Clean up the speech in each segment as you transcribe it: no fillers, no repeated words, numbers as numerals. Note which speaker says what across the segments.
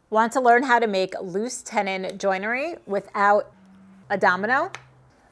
Speaker 1: Want to learn how to make loose tenon joinery without a domino?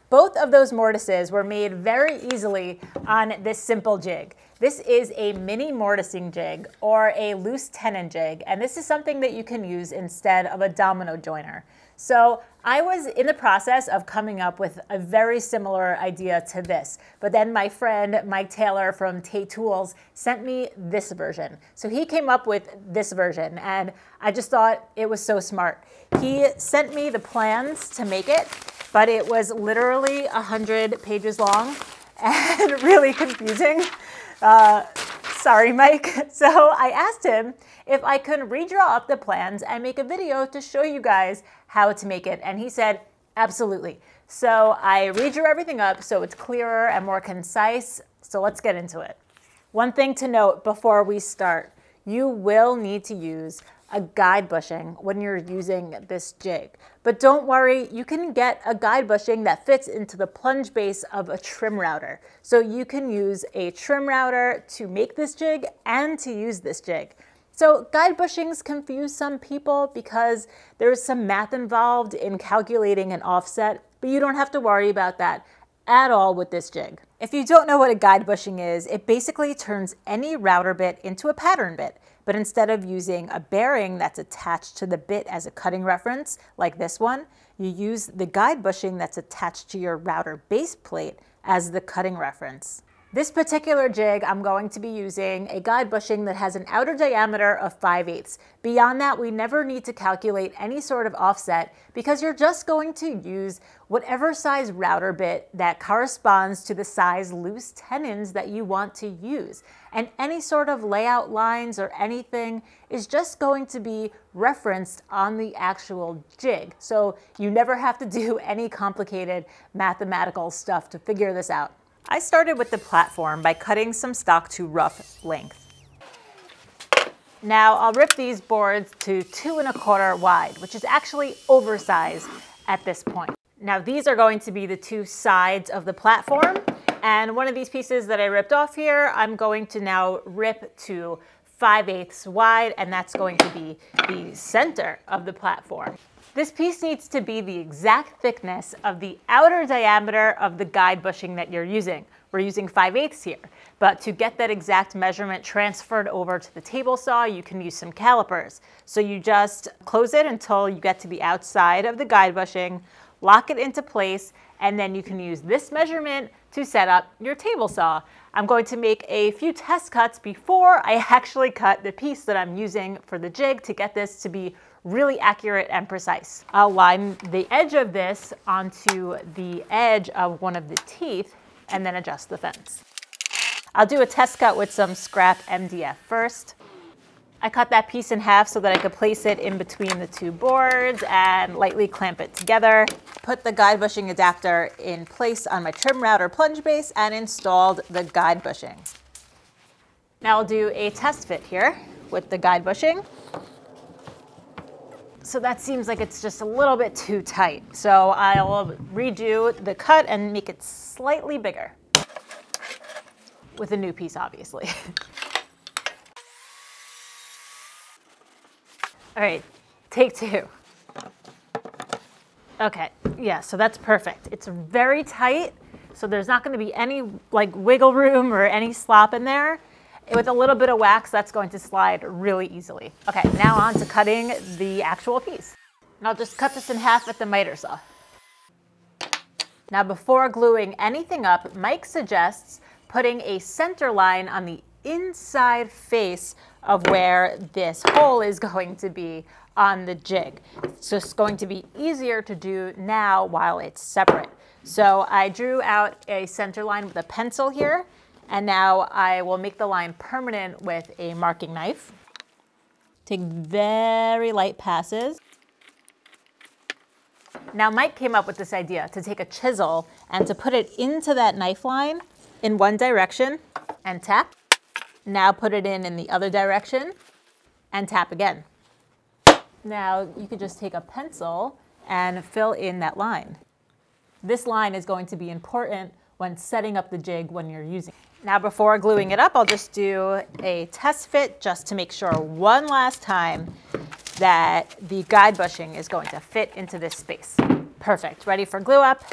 Speaker 1: Both of those mortises were made very easily on this simple jig. This is a mini mortising jig or a loose tenon jig, and this is something that you can use instead of a domino joiner. So I was in the process of coming up with a very similar idea to this, but then my friend Mike Taylor from Tay Tools sent me this version. So he came up with this version, and I just thought it was so smart. He sent me the plans to make it, but it was literally 100 pages long and really confusing. Sorry, Mike. So I asked him if I could redraw up the plans and make a video to show you guys how to make it. And he said, absolutely. So I redrew everything up so it's clearer and more concise. So let's get into it. One thing to note before we start, you will need to use a guide bushing when you're using this jig. But don't worry, you can get a guide bushing that fits into the plunge base of a trim router. So you can use a trim router to make this jig and to use this jig. So guide bushings confuse some people because there's some math involved in calculating an offset, but you don't have to worry about that at all with this jig. If you don't know what a guide bushing is, it basically turns any router bit into a pattern bit. But instead of using a bearing that's attached to the bit as a cutting reference, like this one, you use the guide bushing that's attached to your router base plate as the cutting reference. This particular jig, I'm going to be using a guide bushing that has an outer diameter of 5/8. Beyond that, we never need to calculate any sort of offset because you're just going to use whatever size router bit that corresponds to the size loose tenons that you want to use. And any sort of layout lines or anything is just going to be referenced on the actual jig. So you never have to do any complicated mathematical stuff to figure this out. I started with the platform by cutting some stock to rough length. Now I'll rip these boards to 2 1/4 wide, which is actually oversized at this point. Now these are going to be the 2 sides of the platform, and one of these pieces that I ripped off here, I'm going to now rip to 5/8 wide, and that's going to be the center of the platform. This piece needs to be the exact thickness of the outer diameter of the guide bushing that you're using. We're using 5/8 here, but to get that exact measurement transferred over to the table saw, you can use some calipers. So you just close it until you get to the outside of the guide bushing, lock it into place, and then you can use this measurement to set up your table saw. I'm going to make a few test cuts before I actually cut the piece that I'm using for the jig to get this to be really accurate and precise. I'll line the edge of this onto the edge of one of the teeth and then adjust the fence. I'll do a test cut with some scrap MDF first. I cut that piece in half so that I could place it in between the 2 boards and lightly clamp it together. Put the guide bushing adapter in place on my trim router plunge base and installed the guide bushing. Now I'll do a test fit here with the guide bushing. So that seems like it's just a little bit too tight. So I'll redo the cut and make it slightly bigger. With a new piece, obviously. All right, take 2. Okay, yeah, so that's perfect. It's very tight, so there's not gonna be any like wiggle room or any slop in there. With a little bit of wax, that's going to slide really easily. Okay, now on to cutting the actual piece. And I'll just cut this in half with the miter saw. Now before gluing anything up, Mike suggests putting a center line on the inside face of where this hole is going to be on the jig. It's just going to be easier to do now while it's separate. So I drew out a center line with a pencil here, and now I will make the line permanent with a marking knife. Take very light passes. Now Mike came up with this idea to take a chisel and to put it into that knife line in one direction and tap. Now put it in the other direction and tap again. Now you could just take a pencil and fill in that line. This line is going to be important when setting up the jig when you're using it. Now before gluing it up, I'll just do a test fit just to make sure one last time that the guide bushing is going to fit into this space. Perfect, ready for glue up.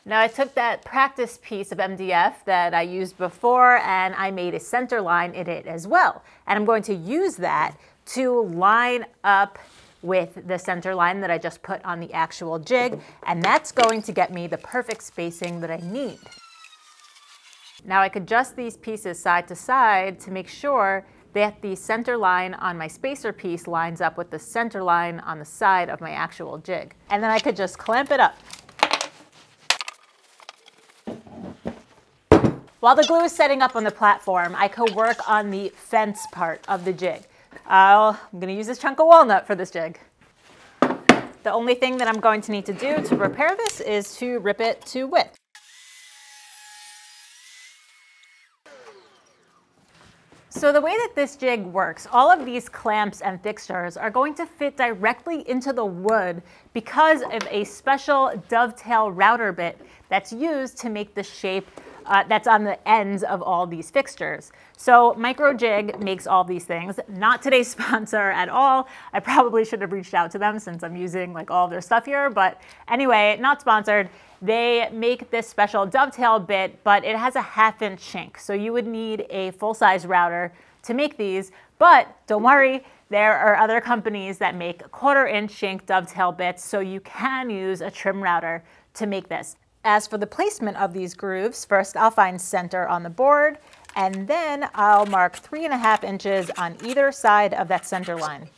Speaker 1: Now I took that practice piece of MDF that I used before and I made a center line in it as well. And I'm going to use that to line up with the center line that I just put on the actual jig, and that's going to get me the perfect spacing that I need. Now I could adjust these pieces side to side to make sure that the center line on my spacer piece lines up with the center line on the side of my actual jig. And then I could just clamp it up. While the glue is setting up on the platform, I could work on the fence part of the jig. I'm going to use this chunk of walnut for this jig. The only thing that I'm going to need to do to repair this is to rip it to width. So the way that this jig works, all of these clamps and fixtures are going to fit directly into the wood because of a special dovetail router bit that's used to make the shape that's on the ends of all these fixtures. So Microjig makes all these things. Not today's sponsor at all. I probably should have reached out to them since I'm using like all of their stuff here, but anyway, not sponsored. They make this special dovetail bit, but it has a 1/2 inch shank. So you would need a full-size router to make these, but don't worry, there are other companies that make 1/4 inch shank dovetail bits, so you can use a trim router to make this. As for the placement of these grooves, first I'll find center on the board, and then I'll mark 3.5 inches on either side of that center line.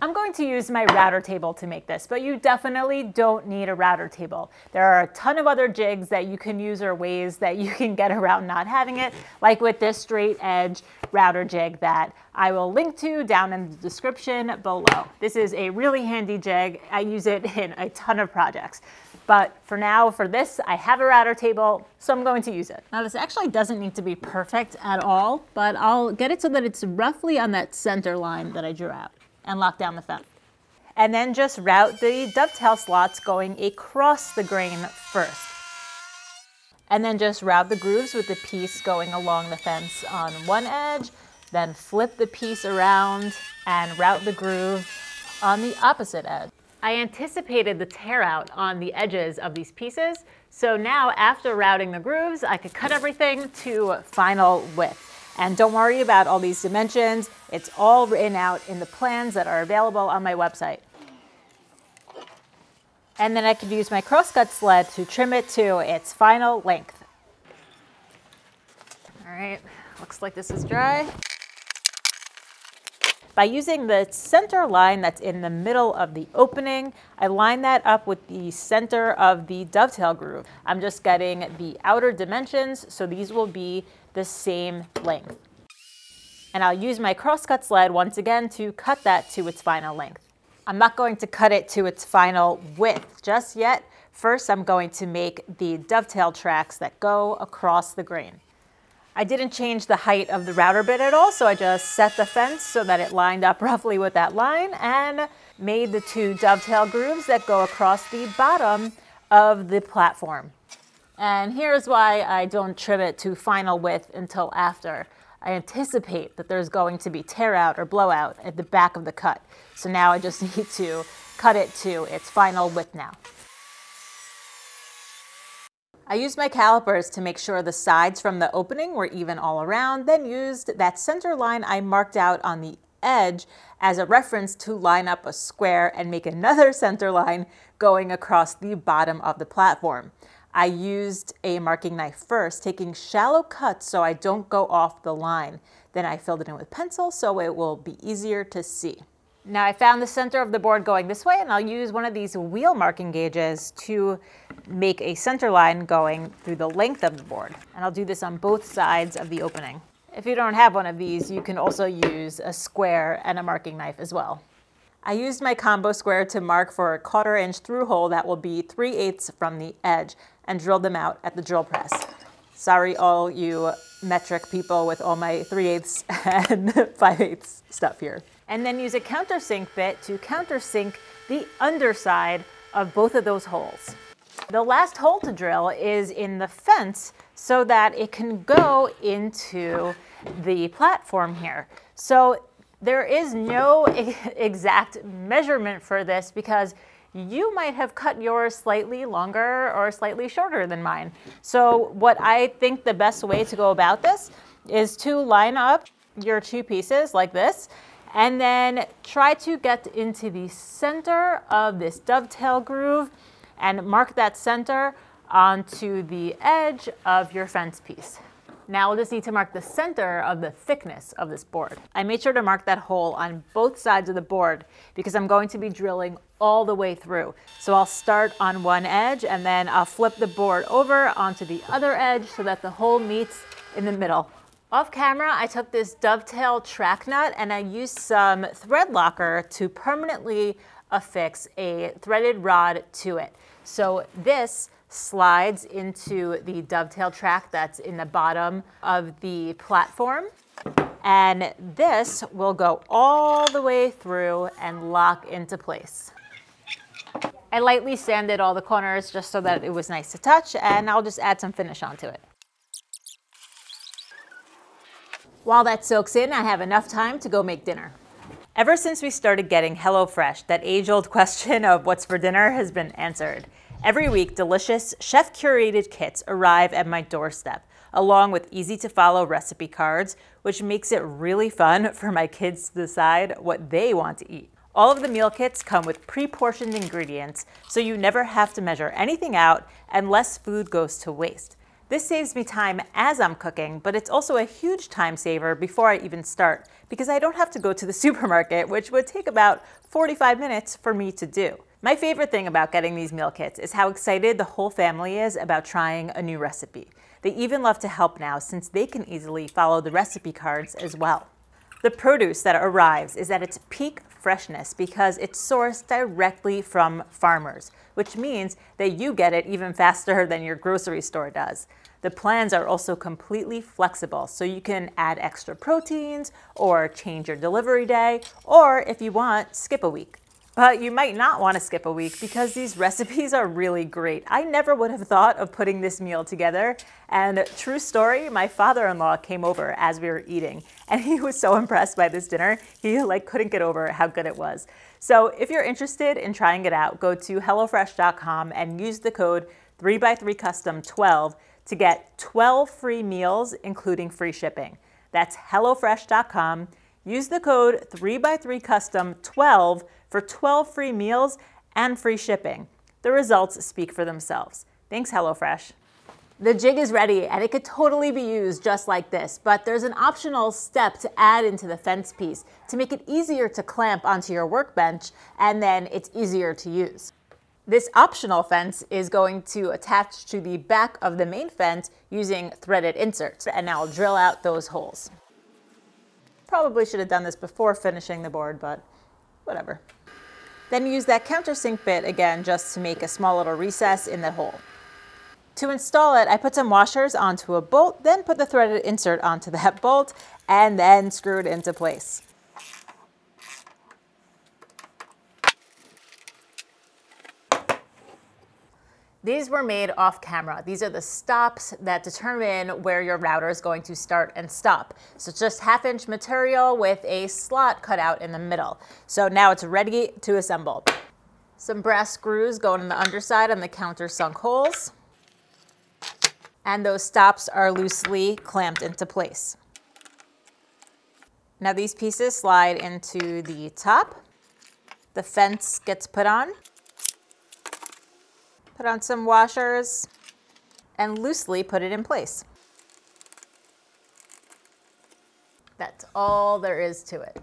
Speaker 1: I'm going to use my router table to make this, but you definitely don't need a router table. There are a ton of other jigs that you can use or ways that you can get around not having it, like with this straight edge router jig that I will link to down in the description below. This is a really handy jig. I use it in a ton of projects. But for now, for this, I have a router table, so I'm going to use it. Now this actually doesn't need to be perfect at all, but I'll get it so that it's roughly on that center line that I drew out and lock down the fence. And then just route the dovetail slots going across the grain first. And then just route the grooves with the piece going along the fence on one edge, then flip the piece around and route the groove on the opposite edge. I anticipated the tear out on the edges of these pieces, so now after routing the grooves, I could cut everything to final width. And don't worry about all these dimensions, it's all written out in the plans that are available on my website. And then I could use my crosscut sled to trim it to its final length. All right, looks like this is dry. By using the center line that's in the middle of the opening, I line that up with the center of the dovetail groove. I'm just getting the outer dimensions, so these will be the same length. And I'll use my crosscut sled once again to cut that to its final length. I'm not going to cut it to its final width just yet. First, I'm going to make the dovetail tracks that go across the grain. I didn't change the height of the router bit at all, so I just set the fence so that it lined up roughly with that line and made the 2 dovetail grooves that go across the bottom of the platform. And here's why I don't trim it to final width until after. I anticipate that there's going to be tear out or blowout at the back of the cut. So now I just need to cut it to its final width now. I used my calipers to make sure the sides from the opening were even all around, then used that center line I marked out on the edge as a reference to line up a square and make another center line going across the bottom of the platform. I used a marking knife first, taking shallow cuts so I don't go off the line. Then I filled it in with pencil so it will be easier to see. Now I found the center of the board going this way, and I'll use one of these wheel marking gauges to make a center line going through the length of the board. And I'll do this on both sides of the opening. If you don't have one of these, you can also use a square and a marking knife as well. I used my combo square to mark for a 1/4 inch through hole that will be 3/8 from the edge and drilled them out at the drill press. Sorry all you metric people with all my 3/8 and 5/8 stuff here. And then use a countersink bit to countersink the underside of both of those holes. The last hole to drill is in the fence so that it can go into the platform here. So There is no exact measurement for this because you might have cut yours slightly longer or slightly shorter than mine. So what I think the best way to go about this is to line up your two pieces like this, and then try to get into the center of this dovetail groove and mark that center onto the edge of your fence piece. Now we'll just need to mark the center of the thickness of this board. I made sure to mark that hole on both sides of the board because I'm going to be drilling all the way through. So I'll start on one edge and then I'll flip the board over onto the other edge so that the hole meets in the middle. Off camera, I took this dovetail track nut and I used some thread locker to permanently affix a threaded rod to it. So this slides into the dovetail track that's in the bottom of the platform. And this will go all the way through and lock into place. I lightly sanded all the corners just so that it was nice to touch, and I'll just add some finish onto it. While that soaks in, I have enough time to go make dinner. Ever since we started getting HelloFresh, that age-old question of what's for dinner has been answered. Every week, delicious, chef-curated kits arrive at my doorstep, along with easy-to-follow recipe cards, which makes it really fun for my kids to decide what they want to eat. All of the meal kits come with pre-portioned ingredients, so you never have to measure anything out and less food goes to waste. This saves me time as I'm cooking, but it's also a huge time saver before I even start, because I don't have to go to the supermarket, which would take about 45 minutes for me to do. My favorite thing about getting these meal kits is how excited the whole family is about trying a new recipe. They even love to help now since they can easily follow the recipe cards as well. The produce that arrives is at its peak freshness because it's sourced directly from farmers, which means that you get it even faster than your grocery store does. The plans are also completely flexible, so you can add extra proteins or change your delivery day, or if you want, skip a week. But you might not want to skip a week because these recipes are really great. I never would have thought of putting this meal together. And true story, my father-in-law came over as we were eating and he was so impressed by this dinner. He couldn't get over how good it was. So if you're interested in trying it out, go to HelloFresh.com and use the code 3x3custom12 to get 12 free meals, including free shipping. That's HelloFresh.com. Use the code 3x3custom12 for 12 free meals and free shipping. The results speak for themselves. Thanks, HelloFresh. The jig is ready and it could totally be used just like this, but there's an optional step to add into the fence piece to make it easier to clamp onto your workbench, and then it's easier to use. This optional fence is going to attach to the back of the main fence using threaded inserts, and now I'll drill out those holes. Probably should have done this before finishing the board, but whatever. Then use that countersink bit again just to make a small little recess in the hole. To install it, I put some washers onto a bolt, then put the threaded insert onto that bolt, and then screw it into place. These were made off camera. These are the stops that determine where your router is going to start and stop. So it's just 1/2-inch material with a slot cut out in the middle. So now it's ready to assemble. Some brass screws going in the underside on the countersunk holes. And those stops are loosely clamped into place. Now these pieces slide into the top. The fence gets put on. Put on some washers and loosely put it in place. That's all there is to it.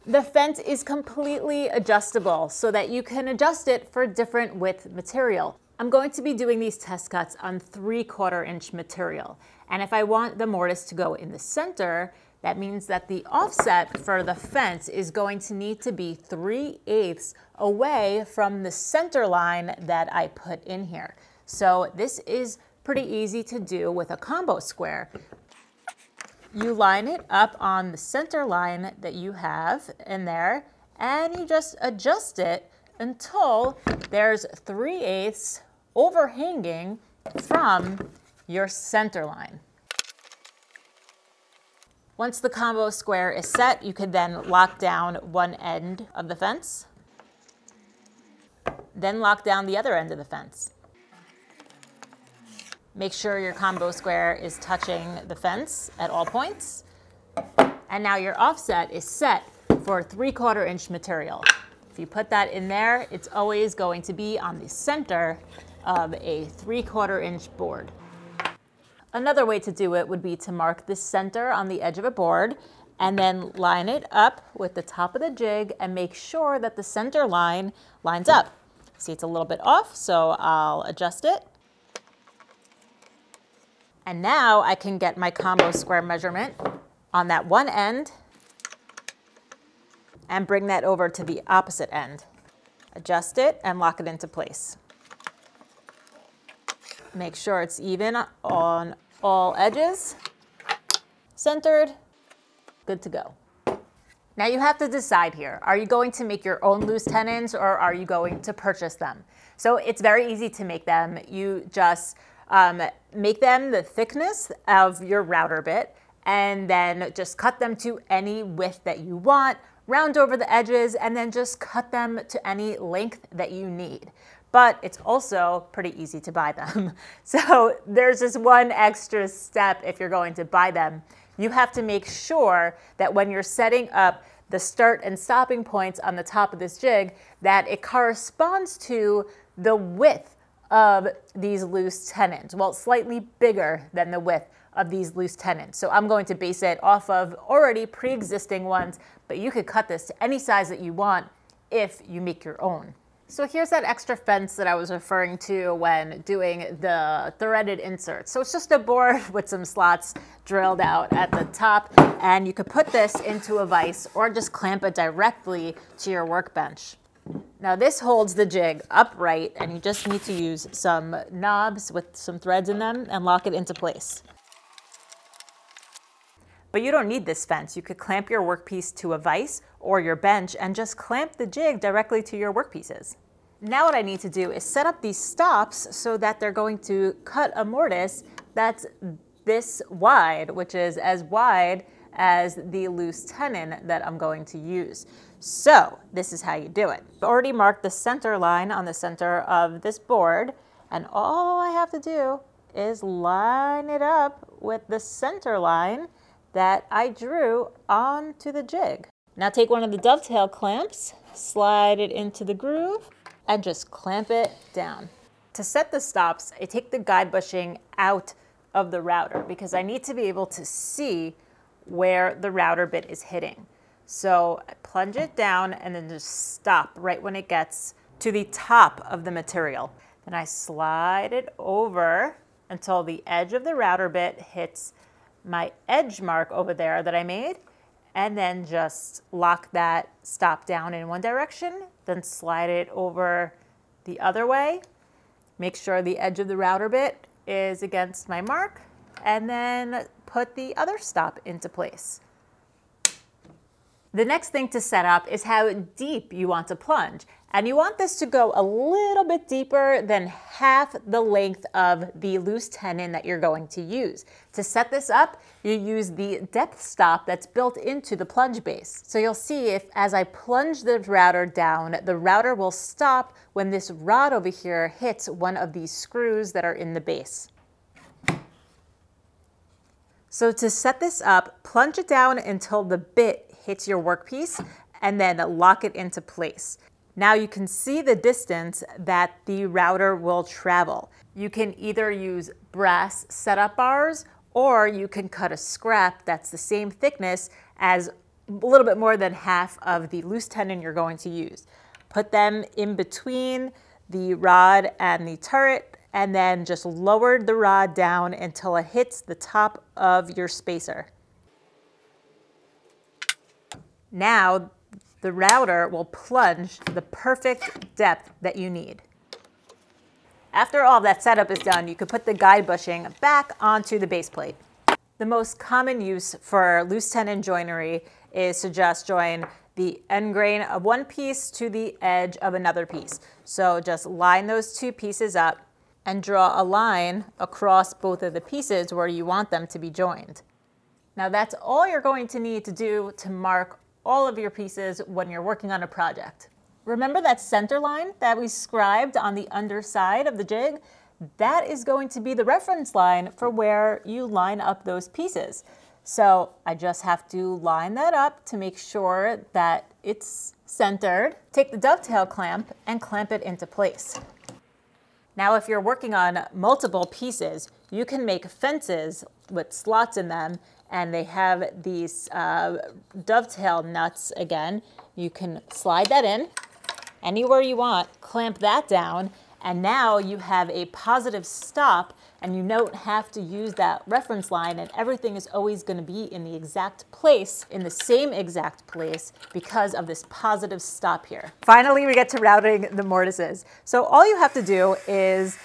Speaker 1: The fence is completely adjustable so that you can adjust it for different width material. I'm going to be doing these test cuts on 3/4-inch material. And if I want the mortise to go in the center, that means that the offset for the fence is going to need to be 3/8 away from the center line that I put in here. So this is pretty easy to do with a combo square. You line it up on the center line that you have in there, and you just adjust it until there's 3/8 overhanging from your center line. Once the combo square is set, you could then lock down one end of the fence, then lock down the other end of the fence. Make sure your combo square is touching the fence at all points. And now your offset is set for 3/4 inch material. If you put that in there, it's always going to be on the center of a 3/4 inch board. Another way to do it would be to mark the center on the edge of a board and then line it up with the top of the jig and make sure that the center line lines up. See, it's a little bit off, so I'll adjust it. And now I can get my combo square measurement on that one end and bring that over to the opposite end. Adjust it and lock it into place. Make sure it's even on all edges, centered, good to go. Now you have to decide here, are you going to make your own loose tenons or are you going to purchase them? So it's very easy to make them. You just make them the thickness of your router bit and then just cut them to any width that you want, round over the edges, and then just cut them to any length that you need. But it's also pretty easy to buy them. So there's just one extra step if you're going to buy them. You have to make sure that when you're setting up the start and stopping points on the top of this jig, that it corresponds to the width of these loose tenons. Well, slightly bigger than the width of these loose tenons. So I'm going to base it off of already pre-existing ones, but you could cut this to any size that you want if you make your own. So here's that extra fence that I was referring to when doing the threaded inserts. So it's just a board with some slots drilled out at the top, and you could put this into a vise or just clamp it directly to your workbench. Now this holds the jig upright, and you just need to use some knobs with some threads in them and lock it into place. But you don't need this fence. You could clamp your workpiece to a vise or your bench and just clamp the jig directly to your workpieces. Now what I need to do is set up these stops so that they're going to cut a mortise that's this wide, which is as wide as the loose tenon that I'm going to use. So this is how you do it. I've already marked the center line on the center of this board, and all I have to do is line it up with the center line that I drew onto the jig. Now take one of the dovetail clamps, slide it into the groove, and just clamp it down. To set the stops, I take the guide bushing out of the router because I need to be able to see where the router bit is hitting. So I plunge it down and then just stop right when it gets to the top of the material. Then I slide it over until the edge of the router bit hits my edge mark over there that I made, and then just lock that stop down in one direction, then slide it over the other way. Make sure the edge of the router bit is against my mark, and then put the other stop into place. The next thing to set up is how deep you want to plunge. And you want this to go a little bit deeper than half the length of the loose tenon that you're going to use. To set this up, you use the depth stop that's built into the plunge base. So you'll see if as I plunge the router down, the router will stop when this rod over here hits one of these screws that are in the base. So to set this up, plunge it down until the bit hits your workpiece and then lock it into place. Now you can see the distance that the router will travel. You can either use brass setup bars or you can cut a scrap that's the same thickness as a little bit more than half of the loose tenon you're going to use. Put them in between the rod and the turret and then just lower the rod down until it hits the top of your spacer. Now the router will plunge the perfect depth that you need. After all that setup is done, you can put the guide bushing back onto the base plate. The most common use for loose tenon joinery is to just join the end grain of one piece to the edge of another piece. So just line those two pieces up and draw a line across both of the pieces where you want them to be joined. Now that's all you're going to need to do to mark all of your pieces when you're working on a project. Remember that center line that we scribed on the underside of the jig? That is going to be the reference line for where you line up those pieces. So I just have to line that up to make sure that it's centered. Take the dovetail clamp and clamp it into place. Now, if you're working on multiple pieces, you can make fences with slots in them, and they have these dovetail nuts again. You can slide that in anywhere you want, clamp that down, and now you have a positive stop, and you don't have to use that reference line, and everything is always going to be in the exact place, in the same exact place, because of this positive stop here. Finally, we get to routing the mortises. So all you have to do is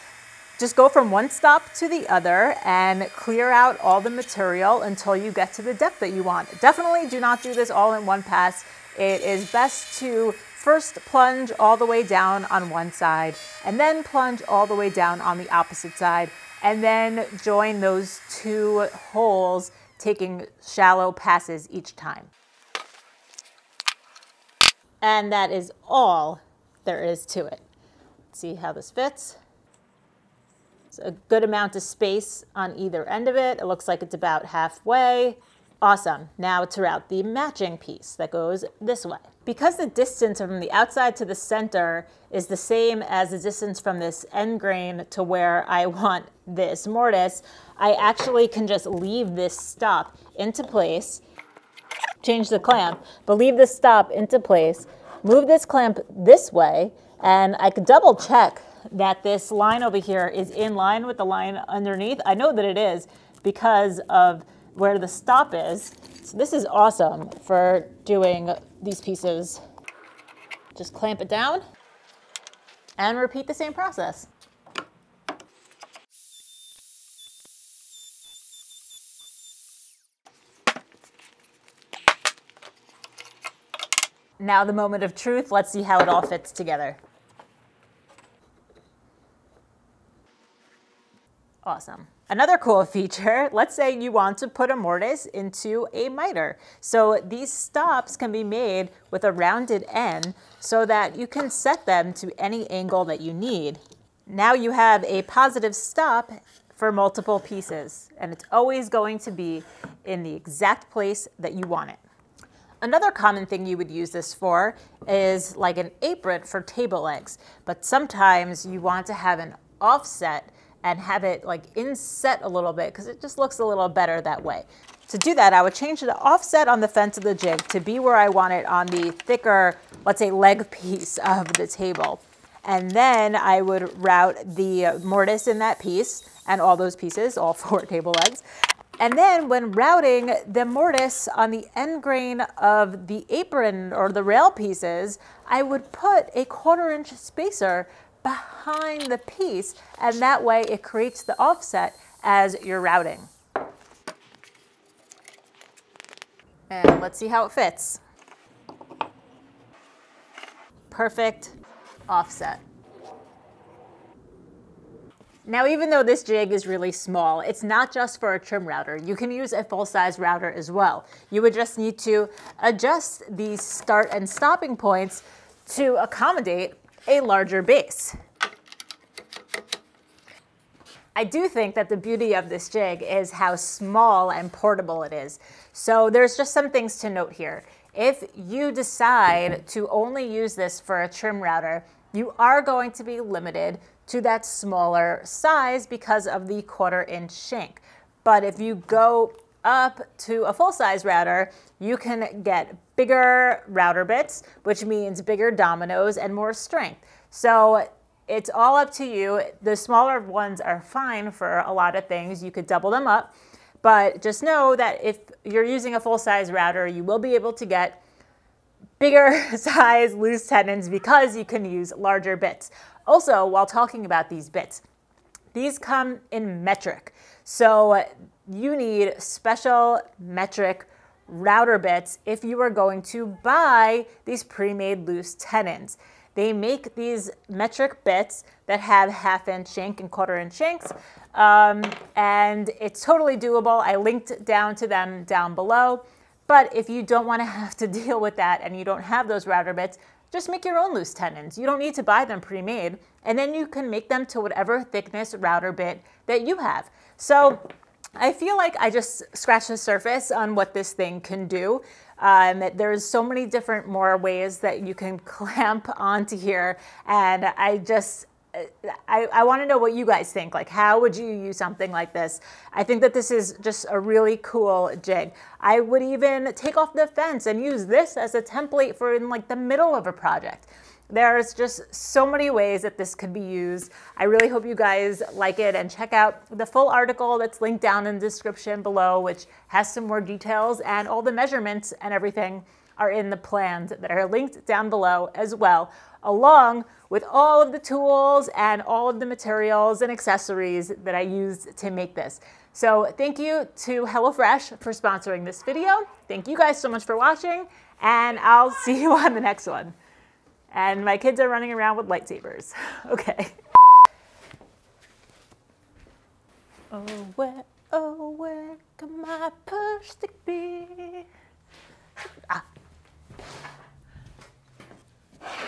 Speaker 1: just go from one stop to the other and clear out all the material until you get to the depth that you want. Definitely do not do this all in one pass. It is best to first plunge all the way down on one side, and then plunge all the way down on the opposite side, and then join those two holes, taking shallow passes each time. And that is all there is to it. Let's see how this fits. It's a good amount of space on either end of it. It looks like it's about halfway. Awesome. Now to route the matching piece that goes this way. Because the distance from the outside to the center is the same as the distance from this end grain to where I want this mortise, I actually can just leave this stop into place, change the clamp, but leave this stop into place, move this clamp this way, and I could double check that this line over here is in line with the line underneath. I know that it is because of where the stop is. So this is awesome for doing these pieces. Just clamp it down and repeat the same process. Now the moment of truth. Let's see how it all fits together. Awesome. Another cool feature, let's say you want to put a mortise into a miter. So these stops can be made with a rounded end so that you can set them to any angle that you need. Now you have a positive stop for multiple pieces, and it's always going to be in the exact place that you want it. Another common thing you would use this for is like an apron for table legs, but sometimes you want to have an offset and have it like inset a little bit because it just looks a little better that way. To do that, I would change the offset on the fence of the jig to be where I want it on the thicker, let's say, leg piece of the table. And then I would route the mortise in that piece and all those pieces, all 4 table legs. And then when routing the mortise on the end grain of the apron or the rail pieces, I would put a 1/4 inch spacer behind the piece, and that way it creates the offset as you're routing. And let's see how it fits. Perfect offset. Now, even though this jig is really small, it's not just for a trim router. You can use a full-size router as well. You would just need to adjust these start and stopping points to accommodate a larger base. I do think that the beauty of this jig is how small and portable it is. So there's just some things to note here. If you decide to only use this for a trim router, you are going to be limited to that smaller size because of the 1/4 inch shank. But if you go up to a full-size router, you can get bigger router bits, which means bigger dominoes and more strength. So it's all up to you. The smaller ones are fine for a lot of things. You could double them up, but just know that if you're using a full-size router, you will be able to get bigger size loose tenons because you can use larger bits. Also, while talking about these bits, these come in metric. So you need special metric router bits if you are going to buy these pre-made loose tenons. They make these metric bits that have 1/2-inch shank and 1/4-inch shanks, and it's totally doable. I linked down to them down below. But if you don't want to have to deal with that and you don't have those router bits, just make your own loose tenons. You don't need to buy them pre-made, and then you can make them to whatever thickness router bit that you have. So I feel like I just scratched the surface on what this thing can do. There's so many different more ways that you can clamp onto here, and I want to know what you guys think. Like, how would you use something like this? I think that this is just a really cool jig. I would even take off the fence and use this as a template for in like the middle of a project. There's just so many ways that this could be used. I really hope you guys like it, and check out the full article that's linked down in the description below, which has some more details, and all the measurements and everything are in the plans that are linked down below as well, along with all of the tools and all of the materials and accessories that I used to make this. So thank you to HelloFresh for sponsoring this video. Thank you guys so much for watching, and I'll see you on the next one. And my kids are running around with lightsabers. Okay. Oh, where can my push stick be?